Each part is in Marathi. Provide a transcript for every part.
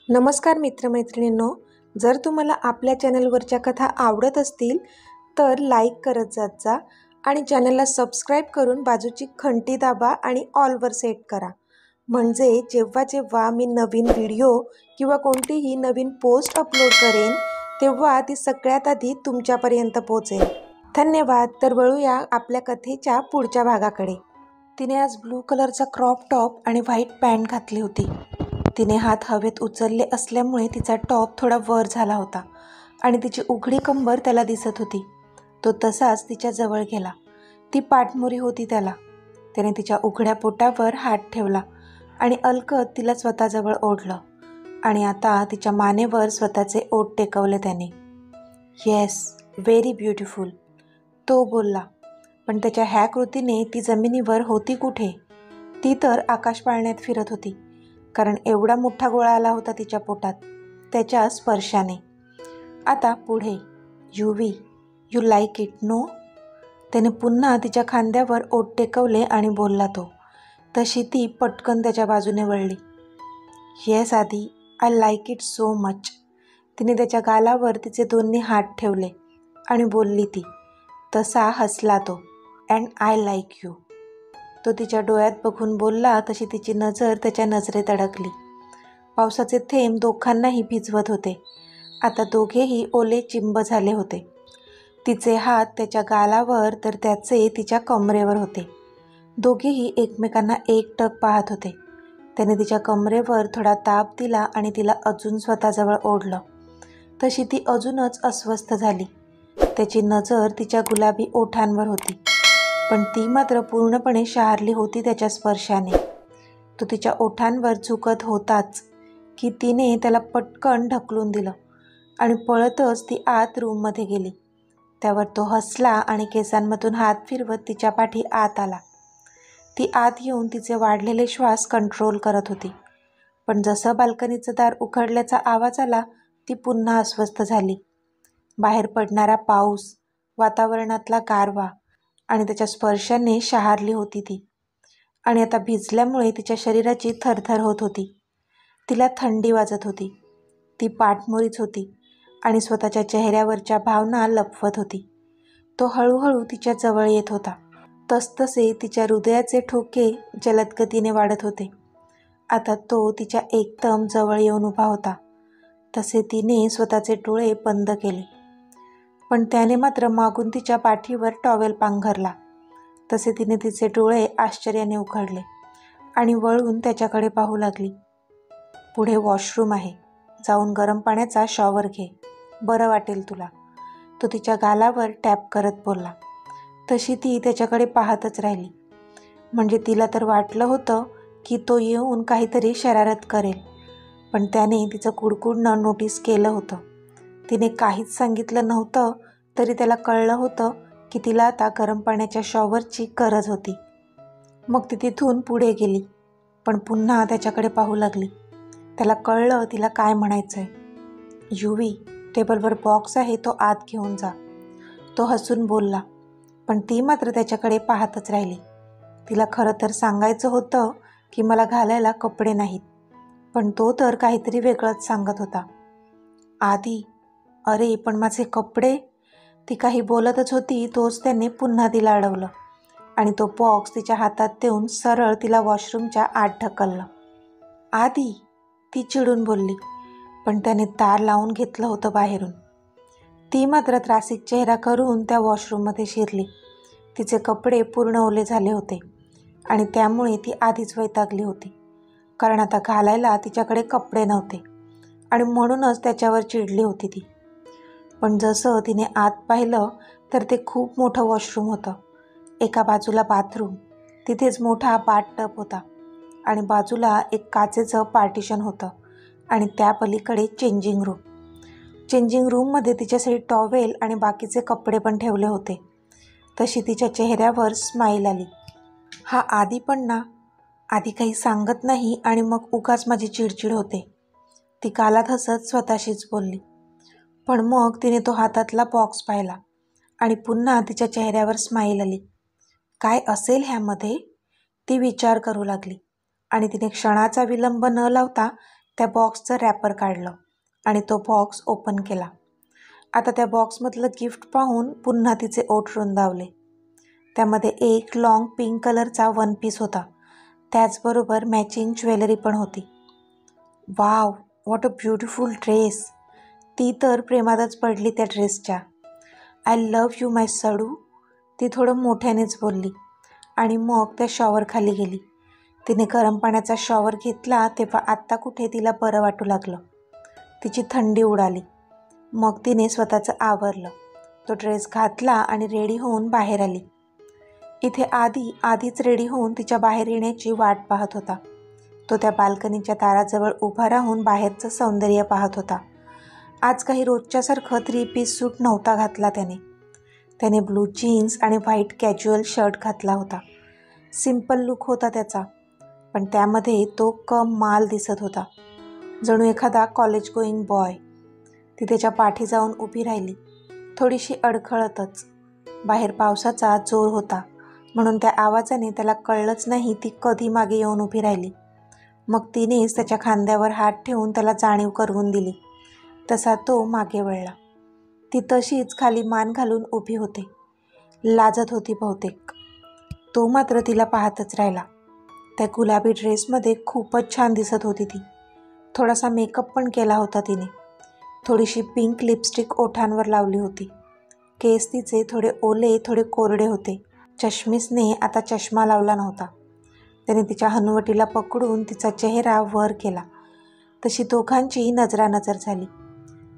नमस्कार मित्रमैत्रिणींनो, जर तुम्हाला आपल्या चॅनलवरच्या कथा आवडत असतील तर लाईक करत जात जा आणि चॅनलला सबस्क्राईब करून बाजूची घंटी दाबा आणि ऑलवर सेट करा, म्हणजे जेव्हा जेव्हा मी नवीन व्हिडिओ किंवा कोणतीही नवीन पोस्ट अपलोड करेन तेव्हा ती सगळ्यात आधी तुमच्यापर्यंत पोहोचेल। धन्यवाद। तर वळूया आपल्या कथेच्या पुढच्या भागाकडे। तिने आज ब्लू कलरचा क्रॉप टॉप आणि व्हाईट पॅन्ट घातली होती। तिने हात हवेत उचलले असल्यामुळे तिचा टॉप थोडा वर झाला होता आणि तिची उघडी कंबर त्याला दिसत होती। तो तसाच तिच्या जवळ गेला। ती पाठमोरी होती त्याला। त्याने तिच्या उघड्या पोटावर हात ठेवला आणि अलगद तिला स्वतःजवळ ओढलं आणि आता तिच्या मानेवर स्वतःचे ओठ टेकवले त्याने। येस, व्हेरी ब्युटिफुल, तो बोलला। पण त्याच्या ह्या कृतीने ती जमिनीवर होती कुठे? ती तर आकाश पाळण्यात फिरत होती, कारण एवढा मोठा गोळा आला होता तिच्या पोटात त्याच्या स्पर्शाने। आता पुढे, युवी, यू लाईक इट नो? त्याने पुन्हा तिच्या खांद्यावर ओठ टेकवले आणि बोलला तो। तशी ती पटकन त्याच्या बाजूने वळली। येस आधी, I like it so much. तिने त्याच्या गालावर तिचे दोन्ही हात ठेवले आणि बोलली ती। तसा हसला तो। And I like you. तो तिच्या डोळ्यात बघून बोलला तशी तिची नजर त्याच्या नजरेत अडकली। पावसाचे थेंब दोघांनाही भिजवत होते। आता दोघेही ओले चिंब झाले होते। तिचे हात त्याच्या गालावर तर त्याचे तिच्या कमरेवर होते। दोघेही एकमेकांना एकटक पाहत होते। त्याने तिच्या कमरेवर थोडा ताप दिला आणि तिला अजून स्वतःजवळ ओढलं। तशी ती अजूनच अस्वस्थ झाली। त्याची नजर तिच्या गुलाबी ओठांवर होती, पण ती मात्र पूर्णपणे शहारली होती त्याच्या स्पर्शाने। तो तिच्या ओठांवर झुकत होताच की तिने त्याला पटकन ढकलून दिलं आणि पळतच ती आत रूममध्ये गेली। त्यावर तो हसला आणि केसांमधून हात फिरवत तिच्या पाठी आत आला। ती आत येऊन तिचे वाढलेले श्वास कंट्रोल करत होती, पण जसं बाल्कनीचं दार उघडल्याचा आवाज आला ती पुन्हा अस्वस्थ झाली। बाहेर पडणारा पाऊस, वातावरणातला गारवा आणि त्याच्या स्पर्शाने शहारली होती ती, आणि आता भिजल्यामुळे तिच्या शरीराची थरथर होत होती। तिला थंडी वाजत होती। ती पाठमोरीच होती आणि स्वतःच्या चेहऱ्यावरच्या भावना लपवत होती। तो हळूहळू तिच्या जवळ येत होता, तसतसे तिच्या हृदयाचे ठोके जलद गतीने वाढत होते। आता तो तिच्या एकदम जवळ येऊन उभा होता। तसे तिने स्वतःचे डोळे बंद केले, पण त्याने मात्र मागून तिच्या पाठीवर टॉवेल पांघरला। तसे तिने तिचे डोळे आश्चर्याने उघडले आणि वळून त्याच्याकडे पाहू लागली। पुढे वॉशरूम आहे, जाऊन गरम पाण्याचा शॉवर घे, बरं वाटेल तुला, तो तिच्या गालावर टॅप करत बोलला। तशी ती त्याच्याकडे पाहतच राहिली। म्हणजे तिला तर वाटलं होतं की तो येऊन काहीतरी शरारत करेल, पण त्याने तिचं कुडकुडणं नोटीस केलं होतं। तिने काहीच सांगितलं नव्हतं तरी त्याला कळलं होतं की तिला आता गरम पाण्याच्या शॉवरची गरज होती। मग ती तिथून पुढे गेली, पण पुन्हा त्याच्याकडे पाहू लागली। त्याला कळलं तिला काय म्हणायचंय। युवी, टेबलवर बॉक्स आहे, तो आत घेऊन जा, तो हसून बोलला, पण ती मात्र त्याच्याकडे पाहतच राहिली। तिला खरं तर सांगायचं होतं की मला घालायला कपडे नाहीत, पण तो तर काहीतरी वेगळंच सांगत होता। आधी, अरे पण माझे कपडे, ती काही बोलतच होती तोच त्याने पुन्हा तिला अडवलं आणि तो बॉक्स तिच्या हातात देऊन सरळ तिला वॉशरूमच्या आत ढकललं। आधी, ती चिडून बोलली, पण त्याने दार लावून घेतलं होतं बाहेरून। ती मात्र त्रासिक चेहरा करून त्या वॉशरूममध्ये शिरली। तिचे कपडे पूर्ण ओले झाले होते आणि त्यामुळे ती आधीच वैतागली होती, कारण आता घालायला तिच्याकडे कपडे नव्हते आणि म्हणूनच त्याच्यावर चिडली होती ती। पण जसं तिने आत पाहिलं तर ते खूप मोठं वॉशरूम होतं। एका बाजूला बाथरूम, तिथेच मोठा बाथटब होता आणि बाजूला एक काचेचं पार्टिशन होतं आणि त्या पलीकडे चेंजिंग रूम। चेंजिंग रूममध्ये तिच्यासाठी टॉवेल आणि बाकीचे कपडे पण ठेवले होते। तशी तिच्या चेहऱ्यावर स्माईल आली। हा आधी पण ना, आधी काही सांगत नाही आणि मग उगाच माझी चिडचिड होते, ती गालात हसत स्वतःशीच बोलली। पण मग तिने तो हातातला बॉक्स पाहिला आणि पुन्हा तिच्या चेहऱ्यावर स्माईल आली। काय असेल ह्यामध्ये, ती विचार करू लागली आणि तिने क्षणाचा विलंब न लावता त्या बॉक्सचं रॅपर काढलं आणि तो बॉक्स ओपन केला. आता त्या बॉक्समधलं गिफ्ट पाहून पुन्हा तिचे ओठ रुंदावले. त्यामध्ये एक लॉंग पिंक कलरचा वन पीस होता. त्याचबरोबर मॅचिंग ज्वेलरी पण होती. Wow, what a beautiful dress. ती तर प्रेमातच पडली त्या ड्रेसच्या. आय लव्ह यू माय सडू, ती थोडं मोठ्यानेच बोलली आणि मग त्या शॉवरखाली गेली. तिने गरम पाण्याचा शॉवर घेतला तेव्हा आत्ता कुठे तिला बरं वाटू लागलं. तिची थंडी उडाली. मग तिने स्वतःचं आवरलं. तो ड्रेस घातला आणि रेडी होऊन बाहेर आली. इथे आधीच रेडी होऊन तिच्या बाहेर येण्याची वाट पाहत होता. तो त्या बाल्कनीच्या दाराजवळ उभा राहून बाहेरचं सौंदर्य पाहत होता. आज काही रोजच्यासारखं 3 पीस सूट नव्हता घातला त्याने ब्लू जीन्स आणि व्हाईट कॅज्युअल शर्ट घातला होता. सिम्पल लुक होता त्याचा, पण त्यामध्ये तो माल दिसत होता, जणू एखादा कॉलेज गोईंग बॉय. ती त्याच्या पाठी जाऊन उभी राहिली, थोडीशी अडखळतच. बाहेर पावसाचा जोर होता, म्हणून त्या आवाजाने त्याला कळलंच नाही ती कधी मागे येऊन उभी राहिली. मग तिनेच त्याच्या खांद्यावर हात ठेवून त्याला जाणीव करवून दिली. तसा तो मागे वळला. ती तशीच खाली मान घालून उभी होती. लाजत होती बहुतेक. तो मात्र तिला पाहतच राहिला. त्या गुलाबी ड्रेसमध्ये खूपच छान दिसत होती ती. थोडासा मेकअप पण केला होता तिने. थोडीशी पिंक लिपस्टिक ओठांवर लावली होती. केस तिचे थोडे ओले थोडे कोरडे होते. चष्मीसने आता चष्मा लावला नव्हता. त्याने तिच्या हनुवटीला पकडून तिचा चेहरा वर केला. तशी दोघांची नजरानजर झाली.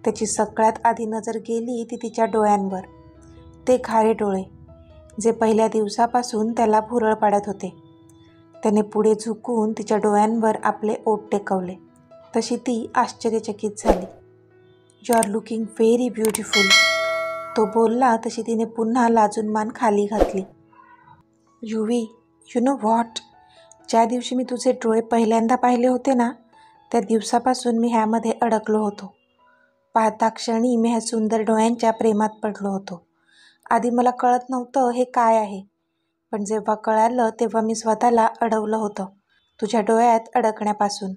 त्याची सगळ्यात आधी नजर गेली ती तिच्या डोळ्यांवर. ते खारे डोळे, जे पहिल्या दिवसापासून त्याला भुरळ पाडत होते. त्याने पुढे झुकून तिच्या डोळ्यांवर आपले ओठ टेकवले. तशी ती आश्चर्यचकित झाली. You are looking very beautiful, तो बोलला तशी तिने पुन्हा लाजून मान खाली घातली. युवी, यू नो व्हॉट, ज्या दिवशी मी तुझे डोळे पहिल्यांदा पाहिले होते ना, त्या दिवसापासून मी ह्यामध्ये अडकलो होतो. पाहता क्षणी मी ह्या सुंदर डोळ्यांच्या प्रेमात पडलो होतो. आधी मला कळत नव्हतं हे काय आहे, पण जेव्हा कळालं तेव्हा मी स्वतःला अडवलं होतं तुझ्या डोळ्यात अडकण्यापासून.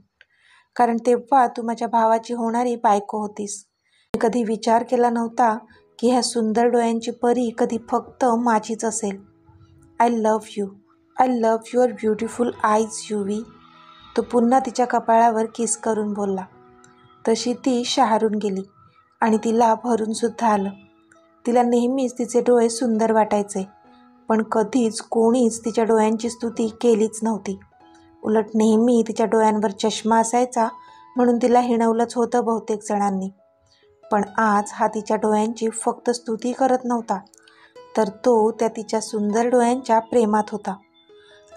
कारण तेव्हा तू माझ्या भावाची होणारी बायको होतीस. मी कधी विचार केला नव्हता की ह्या सुंदर डोळ्यांची परी कधी फक्त माझीच असेल. I love you, I love your beautiful eyes Yuvi, तो पुन्हा तिच्या कपाळावर किस करून बोलला. तशी ती शहारून गेली आणि तिला भरूनसुद्धा आलं. तिला नेहमीच तिचे डोळे सुंदर वाटायचे, पण कधीच कोणीच तिच्या डोळ्यांची स्तुती केलीच नव्हती. उलट नेहमी तिच्या डोळ्यांवर चष्मा असायचा, म्हणून तिला हिणवलंच होतं बहुतेक जणांनी. पण आज हा तिच्या डोळ्यांची फक्त स्तुती करत नव्हता, तर तो त्या तिच्या सुंदर डोळ्यांच्या प्रेमात होता.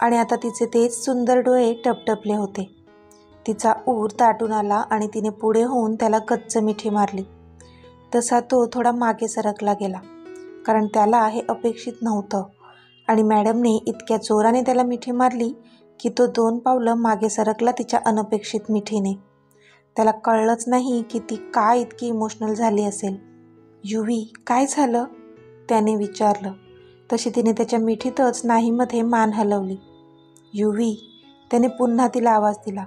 आणि आता तिचे तेच सुंदर डोळे टपटपले होते. तिचा ऊर दाटून आला आणि तिने पुढे होऊन त्याला गच्च मिठी मारली. तसा तो थोडा मागे सरकला गेला, कारण त्याला हे अपेक्षित नव्हतं. आणि मॅडमने इतक्या जोराने त्याला मिठी मारली की तो 2 पावलं मागे सरकला तिच्या अनपेक्षित मिठीने. त्याला कळलंच नाही की ती का इतकी इमोशनल झाली असेल. युवी, काय झालं, त्याने विचारलं. तशी तिने त्याच्या मिठीतच नाहीमध्ये मान हलवली. युवी, त्याने पुन्हा तिला आवाज दिला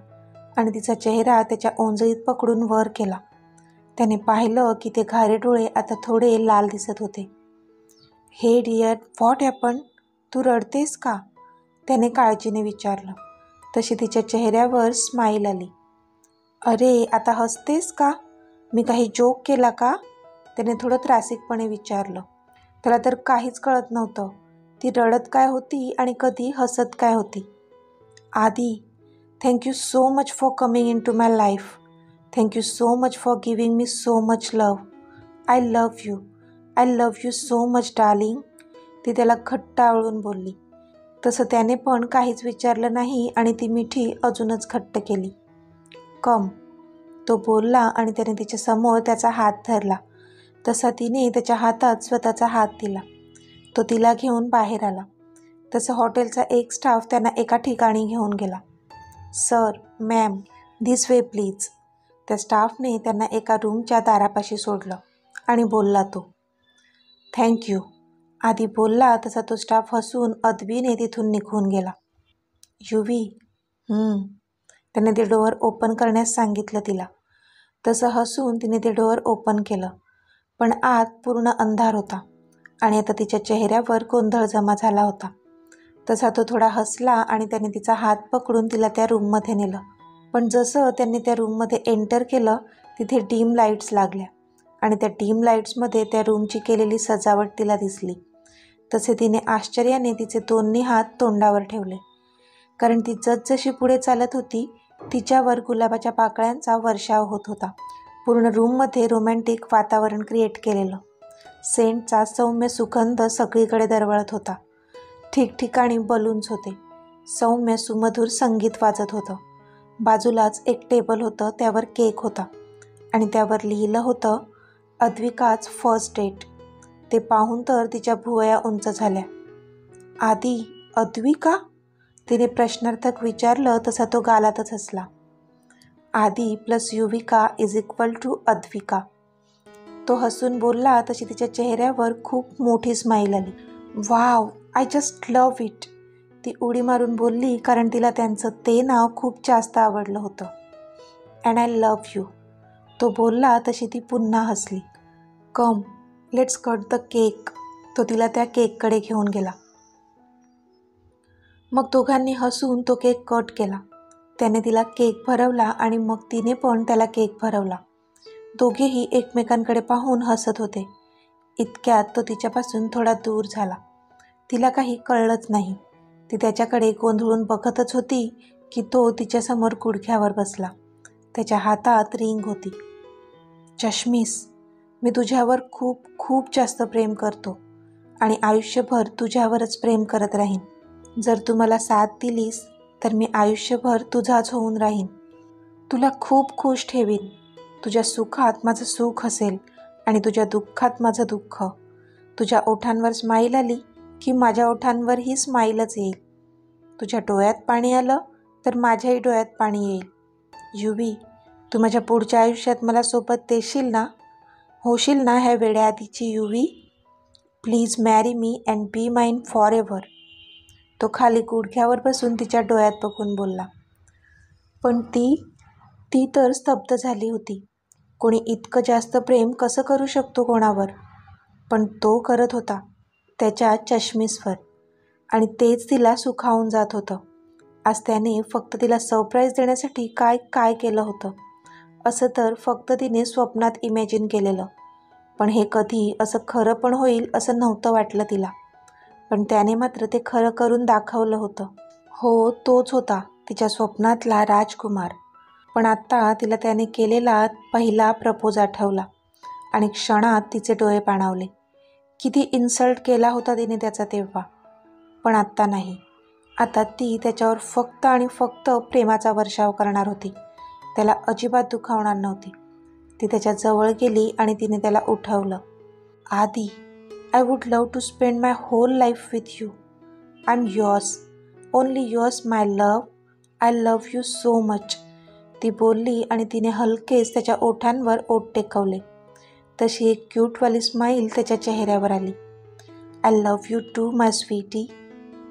आणि तिचा चेहरा त्याच्या ओंजळीत पकडून वर केला. त्याने पाहिलं की ते खारे डोळे आता थोडे लाल दिसत होते. हे डिअर, व्हॉट हॅपन, तू रडतेस का, त्याने काळजीने विचारलं. तशी तिच्या चेहऱ्यावर स्माईल आली. अरे, आता हसतेस का, मी काही जोक केला का, त्याने थोडं त्रासिकपणे विचारलं. त्याला तर काहीच कळत नव्हतं, ती रडत काय होती आणि कधी हसत काय होती. Aadi, thank you so much for coming in to my life, thank you so much for giving me so much love. I love you so much darling, ती त्याला घट्ट आवळून बोलली. तसं त्याने पण काहीच विचारलं नाही आणि ती मिठी अजूनच घट्ट केली. कम, तो बोलला आणि त्याने तिच्या समोर त्याचा हात धरला. तसा तिने त्याच्या हातात स्वतःचा हात दिला. तो तिला घेऊन बाहेर आला. तसं हॉटेलचा एक स्टाफ त्यांना एका ठिकाणी घेऊन गेला. Sir, ma'am, this way please, त्या स्टाफने त्यांना एका रूमच्या दारापाशी सोडलं आणि बोलला तो. थँक्यू, आधी बोलला तसा तो स्टाफ हसून अदबीने तिथून निघून गेला. युवी, त्याने ते डोअर ओपन करण्यास सांगितलं तिला. तसं हसून तिने ते डोअर ओपन केलं, पण आत पूर्ण अंधार होता आणि आता तिच्या चेहऱ्यावर गोंधळ जमा झाला होता. तसा तो थोडा हसला आणि त्याने तिचा हात पकडून तिला त्या रूममध्ये नेलं. पण जसं त्यांनी त्या रूममध्ये एंटर केलं तिथे डीम लाईट्स लागल्या आणि त्या डीम लाईट्समध्ये त्या रूमची केलेली सजावट तिला दिसली. तसे तिने आश्चर्याने तिचे दोन्ही हात तोंडावर ठेवले, कारण ती जसजशी पुढे चालत होती तिच्यावर गुलाबाच्या पाकळ्यांचा वर्षाव होत होता. पूर्ण रूममध्ये रोमॅन्टिक वातावरण क्रिएट केलेलं. सेंटचा सौम्य सुगंध सगळीकडे दरवळत होता. ठिकठिकाणी बलून्स होते. सौम्य सुमधुर संगीत वाजत होतं. बाजूलाच एक टेबल होतं, त्यावर केक होता आणि त्यावर लिहिलं होतं, अद्विकाच फर्स्ट डेट. ते पाहून तर तिच्या भुवया उंच झाल्या. आधी अद्विका? तिने प्रश्नार्थक विचारलं तसा तो गालातच हसला. Aadi plus Yuvika is equal to Advika. तो हसून बोलला तशी तिच्या चेहऱ्यावर खूप मोठी स्माईल आली. Wow, I just love it. ती उडी मारून बोलली, कारण तिला त्यांचं ते नाव खूप जास्त आवडलं होतं. And I love you. तो बोलला तशी ती पुन्हा हसली. कम, लेट्स कट द केक. तो तिला त्या केककडे घेऊन गेला. मग दोघांनी हसून तो केक कट केला. त्याने तिला केक भरवला आणि मग तिने पण त्याला केक भरवला. दोघेही एकमेकांकडे पाहून हसत होते. इतक्यात तो तिच्यापासून थोडा दूर झाला. तिला काही कळलंच नाही. ती त्याच्याकडे गोंधळून बघतच होती की तो तिच्यासमोर गुडघ्यावर बसला. त्याच्या हातात रिंग होती. चष्मीस, मी तुझ्यावर खूप खूप जास्त प्रेम करतो आणि आयुष्यभर तुझ्यावरच प्रेम करत राहीन. जर तू मला साथ दिलीस तर मी आयुष्यभर तुझाच होऊन राहीन. तुला खूप खुश ठेवीन. तुझ्या सुखात माझं सुख असेल आणि तुझ्या दुःखात माझं दुःख. तुझ्या ओठांवर स्माईल आली की माझ्या ओठांवर ही स्माईलच येईल. तुझ्या डोळ्यात पाणी आलं तर माझ्याही डोळ्यात पाणी येईल. युवी, तू माझ्या पुढच्या आयुष्यात मला सोबत देशील ना? होशील ना ह्या वेड्याआधीची युवी? Please marry me and be mine forever. तो खाली गुडघ्यावर बसून तिच्या डोळ्यात बघून बोलला. पण ती तर स्तब्ध झाली होती. कोणी इतकं जास्त प्रेम कसं करू शकतो कोणावर? पण तो करत होता, त्याच्या चष्मीसवर, आणि तेच तिला सुखावून जात होतं. आज त्याने फक्त तिला सरप्राईज देण्यासाठी काय काय केलं होतं, असं तर फक्त तिने स्वप्नात इमॅजिन केलेलं. पण हे कधी असं खरं पण होईल असं नव्हतं वाटलं तिला. पण त्याने मात्र ते खरं करून दाखवलं होतं. हो, तोच होता तिच्या स्वप्नातला राजकुमार. पण आत्ता तिला त्याने केलेला पहिला प्रपोज आठवला आणि क्षणात तिचे डोळे पाणावले. किती इन्सल्ट केला होता तिने त्याचा तेव्हा. पण आत्ता नाही. आता ती त्याच्यावर फक्त आणि फक्त प्रेमाचा वर्षाव करणार होती. त्याला अजिबात दुखावणार नव्हती. ती त्याच्या जवळ गेली आणि तिने त्याला उठवलं. Aadi, I would love to spend my whole life with you. I am yours, only yours my love. I love you so much. ती बोलली आणि तिने हलकेच त्याच्या ओठांवर ओठ टेकवले. तशी एक क्यूटवाली स्माईल त्याच्या चेहऱ्यावर आली. आय लव्ह यू टू माय स्वीटी.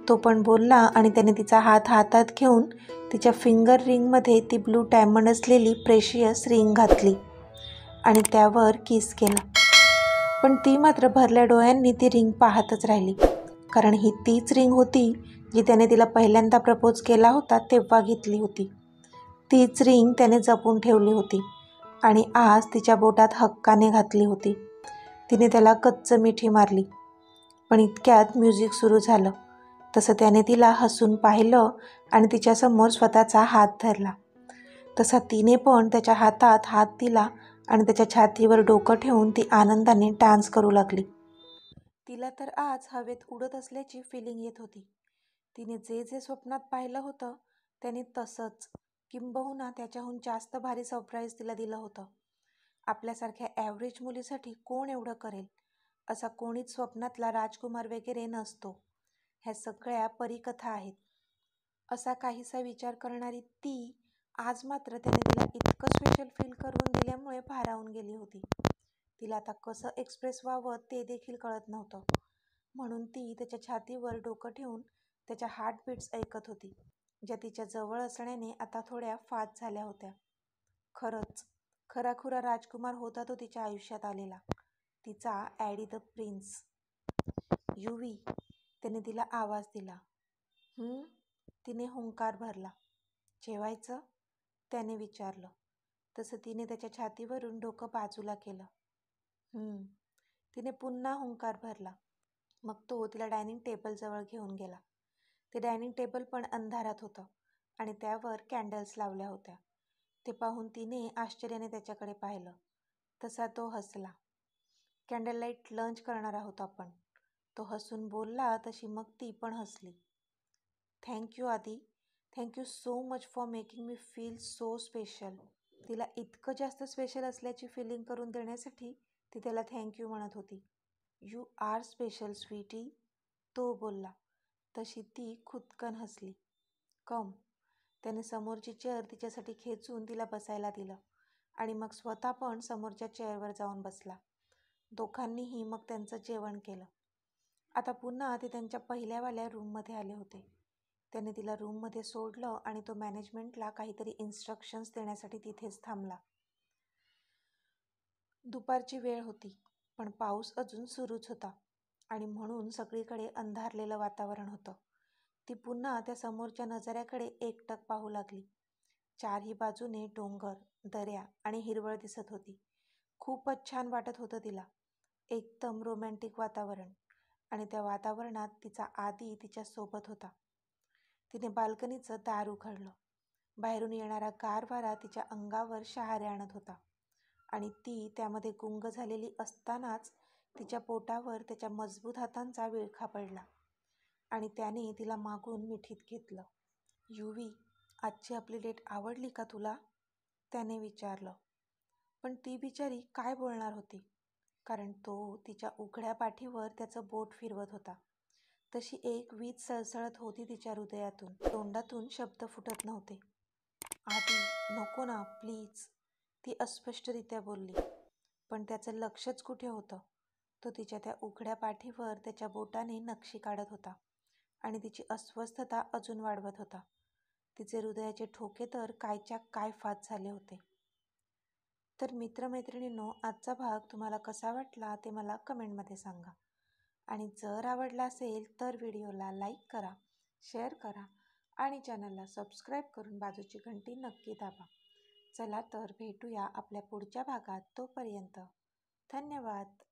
तो पण बोलला आणि त्याने तिचा हात हातात घेऊन तिच्या फिंगर रिंगमध्ये ती ब्लू डायमंड असलेली प्रेशियस रिंग घातली आणि त्यावर किस केला. पण ती मात्र भरल्या डोळ्यांनी ती रिंग पाहतच राहिली, कारण ही तीच रिंग होती जी त्याने तिला पहिल्यांदा प्रपोज केला होता तेव्हा घेतली होती. तीच रिंग त्याने जपून ठेवली होती आणि आज तिच्या बोटात हक्काने घातली होती. तिने त्याला कच्च मिठी मारली. पण इतक्यात म्युझिक सुरू झालं. तसं त्याने तिला हसून पाहिलं आणि तिच्यासमोर स्वतःचा हात धरला. तसा तिने पण त्याच्या हातात हात दिला आणि त्याच्या छातीवर डोकं ठेवून ती आनंदाने डान्स करू लागली. तिला तर आज हवेत उडत असल्याची फिलिंग येत होती. तिने जे जे स्वप्नात पाहिलं होतं त्याने तसंच, किंबहुना त्याच्याहून जास्त भारी सरप्राईज तिला दिलं होतं. आपल्यासारख्या ॲव्हरेज मुलीसाठी कोण एवढं करेल? असा कोणीच स्वप्नातला राजकुमार वगैरे नसतो. ह्या सगळ्या परीकथा आहेत. असा काहीसा विचार करणारी ती आज मात्र त्याने तिला इतकं स्पेशल फील करून दिल्यामुळे भारावून गेली होती. तिला आता कसं एक्सप्रेस व्हावं ते देखील कळत नव्हतं. म्हणून ती त्याच्या छातीवर डोकं ठेवून त्याच्या हार्टबीट्स ऐकत होती. ज्या तिच्या जवळ असण्याने आता थोड्या फास्ट झाल्या होत्या. खरंच खराखुरा राजकुमार होता तो तिच्या आयुष्यात आलेला, तिचा ॲडी द प्रिन्स. युवी, त्याने तिला आवाज दिला. तिने हुंकार भरला. जेवायचं? त्याने विचारलं. तसं तिने त्याच्या छातीवरून डोकं बाजूला केलं. तिने पुन्हा हुंकार भरला. मग तो तिला डायनिंग टेबलजवळ घेऊन गेला. ते डायनिंग टेबल पण अंधारात होतं आणि त्यावर कॅन्डल्स लावल्या होत्या. ते पाहून तिने आश्चर्याने त्याच्याकडे पाहिलं. तसा तो हसला. कॅन्डल लाईट लंच करणार आहोत आपण. तो हसून बोलला तशी मग ती पण हसली. थँक्यू आदी, thank you so much for making me feel so special. तिला इतकं जास्त स्पेशल असल्याची फिलिंग करून देण्यासाठी ती त्याला थँक्यू म्हणत होती. यू आर स्पेशल स्वीटी, तो बोलला. तशी ती खुदकन हसली. कम. त्याने समोरची चेअर तिच्यासाठी खेचून तिला बसायला दिलं आणि मग स्वतः पण समोरच्या चेअरवर जाऊन बसला. दोघांनीही मग त्यांचं जेवण केलं. आता पुन्हा ते त्यांच्या पहिल्यावाल्या रूममध्ये आले होते. त्याने तिला रूममध्ये सोडलं आणि तो मॅनेजमेंटला काहीतरी इन्स्ट्रक्शन्स देण्यासाठी तिथेच थांबला. दुपारची वेळ होती, पण पाऊस अजून सुरूच होता आणि म्हणून सगळीकडे अंधारलेलं वातावरण होतं. ती पुन्हा त्या समोरच्या नजाऱ्याकडे एकटक पाहू लागली. चारही बाजूने डोंगर, दऱ्या आणि हिरवळ दिसत होती. खूपच छान वाटत होतं तिला. एकदम रोमॅन्टिक वातावरण. आणि त्या वातावरणात तिचा आदी तिच्यासोबत होता. तिने बाल्कनीचं दार उघडलं. बाहेरून येणारा गार वारा तिच्या अंगावर शहारे आणत होता आणि ती त्यामध्ये गुंग झालेली असतानाच तिच्या पोटावर त्याच्या मजबूत हातांचा विळखा पडला आणि त्याने तिला मागून मिठीत घेतलं. युवी, आजची आपली डेट आवडली का तुला? त्याने विचारलं. पण ती बिचारी काय बोलणार होती, कारण तो तिच्या उघड्या पाठीवर त्याचं बोट फिरवत होता. तशी एक वीज सळसळत होती तिच्या हृदयातून. तोंडातून शब्द फुटत नव्हते. आदी, नको ना प्लीज, ती अस्पष्टरित्या बोलली. पण त्याचं लक्षच कुठे होतं. तो तिच्या त्या उघड्या पाठीवर त्याच्या बोटाने नक्षी काढत होता आणि तिची अस्वस्थता अजून वाढवत होता. तिचे हृदयाचे ठोके तर कायच्या काय फास्ट झाले होते. तर मित्रमैत्रिणींनो, आजचा भाग तुम्हाला कसा वाटला ते मला कमेंटमध्ये सांगा. आणि जर आवडला असेल तर व्हिडिओला लाईक करा, शेअर करा आणि चॅनलला सबस्क्राईब करून बाजूची घंटी नक्की दाबा. चला तर भेटूया आपल्या पुढच्या भागात. तोपर्यंत धन्यवाद.